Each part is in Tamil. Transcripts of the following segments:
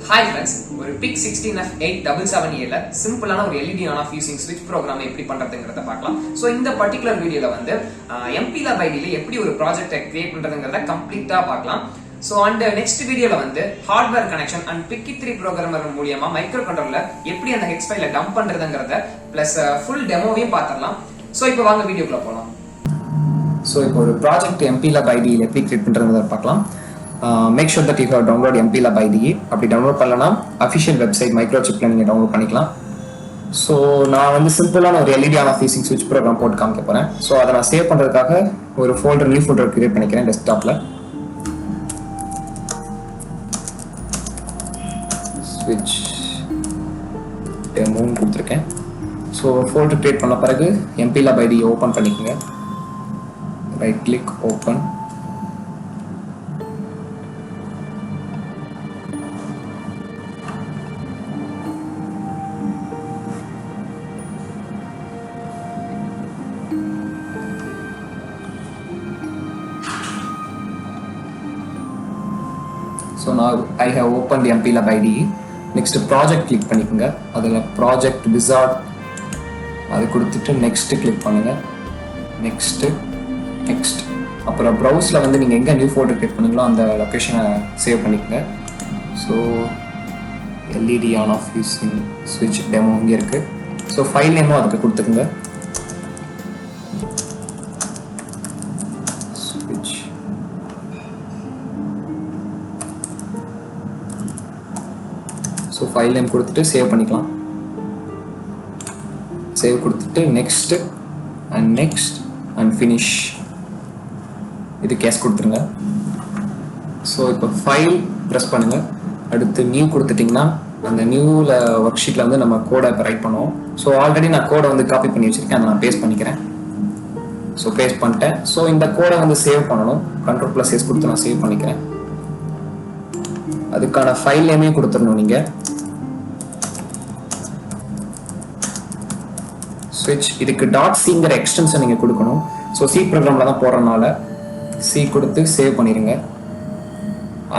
ஹாய் ஃப்ரெண்ட்ஸ், ஒரு பிக் 16F877A சிம்பிளான ஒரு LED ஆன் ஆஃப் யூசிங் ஸ்விட்ச் ப்ரோக்ராம் எப்படி பண்றதுங்கிறத பார்க்கலாம். ஸோ இந்த பர்டிகுலர் வீடியோல வந்து MPLAB IDE எப்படி ஒரு ப்ராஜெக்டை கிரியேட் பண்றதுங்கிறத கம்ப்ளீட்டா பார்க்கலாம். ஸோ அண்ட் நெக்ஸ்ட் வீடியோல வந்து ஹார்ட்வேர் கனெக்ஷன் அண்ட் பிக்கி3 ப்ரோக்ராமர் மூலியமா மைக்ரோ கண்ட்ரோலர் எப்படி அந்த ஹெக்ஸ் ஃபைல டம்ப் பண்றதுங்கிறத பிளஸ் ஃபுல் டெமோவையும் பார்த்துடலாம். ஸோ இப்போ வாங்க வீடியோக்குள்ள போகலாம். ஸோ இப்போ ஒரு ப்ராஜெக்ட் MPLAB IDE எப்படி கிரியேட் பண்றதுங்கிறத பார்க்கலாம். Make sure that you have download MPLAB IDE. அப்படி டவுன்லோட் பண்ணலன்னா அஃபிஷியல் வெப்சைட் மைக்ரோசிப்ல நீங்கள் டவுன்லோட் பண்ணிக்கலாம். ஸோ நான் வந்து சிம்பிளான ஒரு LED ஆன் ஆஃப் யூசிங் ஸ்விட்ச் ப்ரோக்ராம் போட்டு காமிக்க போகிறேன். ஸோ அதை நான் சேவ் பண்ணுறதுக்காக ஒரு ஃபோல்டர் நியூ ஃபோல்டர் கிரியேட் பண்ணிக்கிறேன் டெஸ்க்டாப்பில். ஸ்விட்ச் டெமோன்னு கொடுத்துருக்கேன். ஸோ ஃபோல்டர் கிரியேட் பண்ண பிறகு MPLAB IDE ஓப்பன் பண்ணிக்கோங்க. Right click open. So now I have opened the MPLAB IDE. Next project click பண்ணிக்கோங்க. அதில் project wizard அது கொடுத்துட்டு next click பண்ணுங்க. next அப்புறம் browseல வந்து நீங்கள் எங்கே நியூ ஃபோல்டர் கிரியேட் பண்ணீங்களோ அந்த லொக்கேஷனை சேவ் பண்ணிக்கோங்க. So LED on off using ஸ்விட்ச் டெமோ இங்கே இருக்குது. ஸோ ஃபைல் நேமும் அதுக்கு கொடுத்துக்குங்க. ஸோ ஃபைல் நேம் கொடுத்துட்டு சேவ் பண்ணிக்கலாம். சேவ் கொடுத்துட்டு நெக்ஸ்ட் அண்ட் ஃபினிஷ் இது கேஸ் கொடுத்துருங்க. ஸோ இப்போ ஃபைல் ப்ரெஸ் பண்ணுங்க. அடுத்து நியூ கொடுத்துட்டிங்கன்னா அந்த நியூவில் ஒர்க் ஷீட்டில் வந்து நம்ம கோடை இப்போ ரைட் பண்ணுவோம். ஸோ ஆல்ரெடி நான் கோடை வந்து காப்பி பண்ணி வச்சுருக்கேன், அதை நான் பேஸ்ட் பண்ணிக்கிறேன். ஸோ பேஸ்ட் பண்ணிட்டேன். ஸோ இந்த கோடை வந்து சேவ் பண்ணணும். Ctrl+S கொடுத்து நான் சேவ் பண்ணிக்கிறேன். அதுக்கான ஃபைல் நேமே கொடுத்துடணும். நீங்கள் ஸ்விட்ச் இதுக்கு .cங்கிற எக்ஸ்டென்ஷன் நீங்கள் கொடுக்கணும். ஸோ C ப்ரோக்ராமில் தான் போடுறதுனால C கொடுத்து சேவ் பண்ணிடுங்க.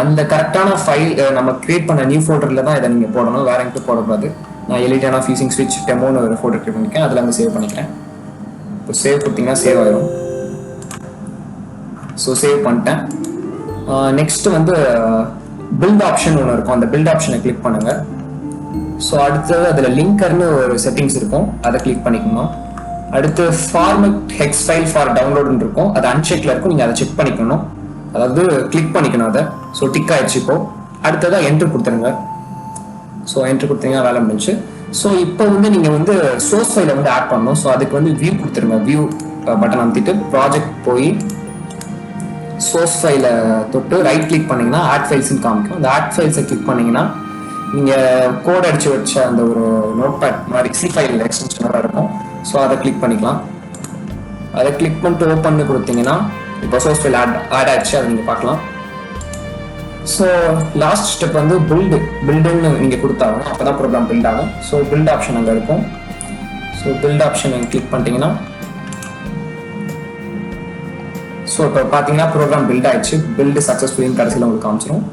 அந்த கரெக்டான ஃபைல் நம்ம கிரியேட் பண்ண நியூ ஃபோல்டரில் தான் இதை நீங்கள் போடணும், வேற எங்கிட்ட போடக்கூடாது. நான் LED ஆன் ஆஃப் யூசிங் ஸ்விட்ச் டெமோன்னு ஒரு ஃபோல்டர் கிரியேட் பண்ணியிருக்கேன், அதில் வந்து சேவ் பண்ணிக்கிறேன். இப்போ சேவ் கொடுத்தீங்கன்னா சேவ் ஆயிடும். ஸோ சேவ் பண்ணிட்டேன். நெக்ஸ்ட் வந்து பில்ட் ஆப்ஷன் ஒன்று இருக்கும், அந்த பில்ட் ஆப்ஷனை கிளிக் பண்ணுங்க. ஸோ அடுத்தது அதில் லிங்கர்னு ஒரு செட்டிங்ஸ் இருக்கும், அதை கிளிக் பண்ணிக்கணும். அடுத்து ஃபார்மேட் ஹெக்ஸ் ஃபைல் ஃபார் டவுன்லோடுன்னு இருக்கும், அது அன்செக்ல இருக்கும், நீங்கள் அதை செக் பண்ணிக்கணும், அதாவது கிளிக் பண்ணிக்கணும் அதை. ஸோ டிக் ஆயிடுச்சு. இப்போ அடுத்ததாக என்ட்ரு கொடுத்துருங்க. ஸோ என்ட்ரு கொடுத்தீங்கன்னா வேலை முடிஞ்சு. ஸோ இப்போ வந்து நீங்கள் வந்து சோர்ஸ் ஃபைலை வந்து ஆட் பண்ணணும். ஸோ அதுக்கு வந்து வியூ கொடுத்துருங்க. வியூ பட்டன் அமுத்திட்டு ப்ராஜெக்ட் போய் சோர்ஸ் ஃபைலை தொட்டு ரைட் கிளிக் பண்ணிங்கன்னா ஆட் ஃபைல்ஸ்ன்னு காமிக்கும். அந்த ஆட் ஃபைல்ஸை கிளிக் பண்ணிங்கன்னா நீங்கள் கோட் அடித்து வச்ச அந்த ஒரு நோட் பேட் மாதிரி C ஃபைல் எக்ஸ்டென்ஷனோட இருக்கும். ஸோ அதை கிளிக் பண்ணிக்கலாம். அதை கிளிக் பண்ணிட்டு ஓப்பன் கொடுத்தீங்கன்னா இப்போ சோர்ஸ் ஃபைல் ஆட் ஆயிடுச்சு, அதை நீங்கள் பார்க்கலாம். ஸோ லாஸ்ட் ஸ்டெப் வந்து பில்டுன்னு நீங்கள் கொடுத்தாகணும், அப்போ தான் ப்ரோக்ராம் பில்ட் ஆகும். ஸோ பில்ட் ஆப்ஷன் அங்கே இருக்கும். ஸோ பில்ட் ஆப்ஷன் கிளிக் பண்ணிட்டீங்கன்னா ஸோ இப்போ பார்த்தீங்கன்னா ப்ரோக்ராம் பில்ட் ஆயிடுச்சு. பில்டு சக்ஸஸ்ஃபுல்லின்னு கடைசியில் உங்களுக்கு காமிச்சிடும்.